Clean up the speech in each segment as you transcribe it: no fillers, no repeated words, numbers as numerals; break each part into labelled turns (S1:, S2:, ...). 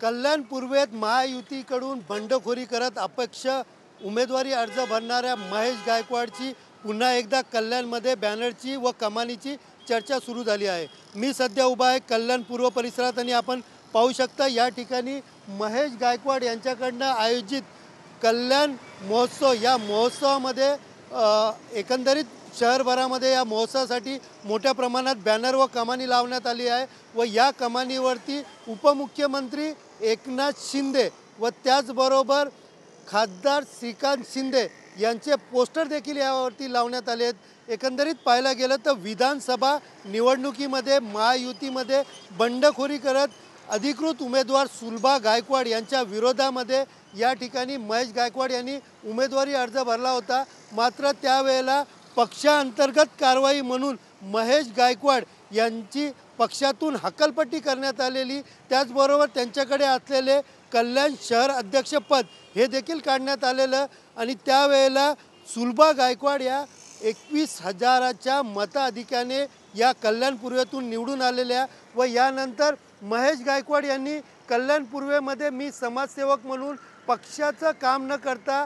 S1: कल्याण पूर्वेत महायुतीकडून बंडखोरी करत अपक्ष उमेदवारी अर्ज भरणाऱ्या महेश गायकवाडची पुन्हा एकदा कल्याणमध्ये बॅनरची व कमानीची चर्चा सुरू झाली आहे। मी सध्या उभा आहे कल्याण पूर्व परिसरात आणि आपण पाहू शकता या ठिकाणी महेश गायकवाड यांच्याकडून आयोजित कल्याण महोत्सव या महोत्सवामध्ये एकंदरीत शहरभरामध्ये या महोत्सवासाठी मोठ्या प्रमाणात बॅनर व कमानी लावण्यात आली आहे व या कमानीवरती उपमुख्यमंत्री एकनाथ शिंदे व त्याचबरोबर खासदार श्रीकांत शिंदे यांचे पोस्टर देखील यावरती लावण्यात आले आहेत। एकंदरीत पाहायला गेलं तर विधानसभा निवडणुकीमध्ये महायुतीमध्ये बंडखोरी करत अधिकृत उमेदवार सुलभा गायकवाड यांच्या विरोधामध्ये या ठिकाणी महेश गायकवाड यांनी उमेदवारी अर्ज भरला होता। मात्र त्यावेळेला पक्षांतर्गत कारवाई म्हणून महेश गायकवाड यांची पक्षातून हकालपट्टी करण्यात आलेली, त्याचबरोबर त्यांच्याकडे असलेले कल्याण शहर अध्यक्षपद हे देखील काढण्यात आलेलं आणि त्यावेळेला सुलभा गायकवाड या 21,000च्या मताधिक्याने या कल्याण पूर्वेतून निवडून आलेल्या व यानंतर महेश गायकवाड यांनी कल्याण पूर्वेमध्ये मी समाजसेवक म्हणून पक्षाचं काम न करता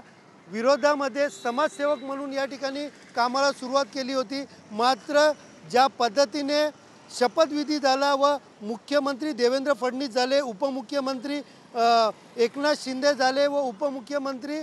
S1: विरोधामध्ये समाजसेवक म्हणून या ठिकाणी कामाला सुरुवात केली होती। मात्र ज्या पद्धतीने शपथविधी झाला व मुख्यमंत्री देवेंद्र फडणवीस झाले, उपमुख्यमंत्री एकनाथ शिंदे झाले व उपमुख्यमंत्री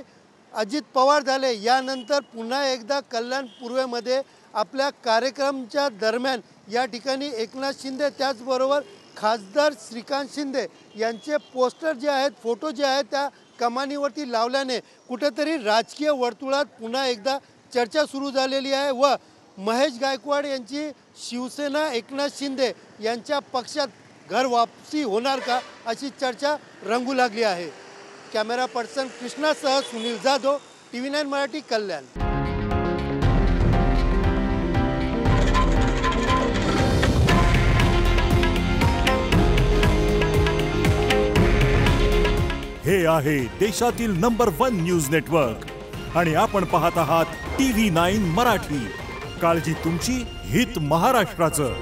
S1: अजित पवार झाले, यानंतर पुन्हा एकदा कल्याण पूर्वेमध्ये आपल्या कार्यक्रमाच्या दरम्यान या ठिकाणी एकनाथ शिंदे त्याचबरोबर खासदार श्रीकांत शिंदे यांचे पोस्टर जे आहेत, फोटो जे आहेत त्या कमानीवरती लावल्याने कुठेतरी राजकीय वर्तुळात पुन्हा एकदा चर्चा सुरू झालेली आहे व महेश गायकवाड यांची शिवसेना एकनाथ शिंदे यांच्या पक्षात घर वापसी होणार का अशी चर्चा रंगू लागली आहे। कॅमेरा पर्सन कृष्णासह सुनील जाधव, TV9 मराठी, कल्याण।
S2: हे आहे देशातील नंबर 1 न्यूज नेटवर्क आणि आपण पाहत आहात TV9 मराठी। काळजी तुमची, हित महाराष्ट्राचं।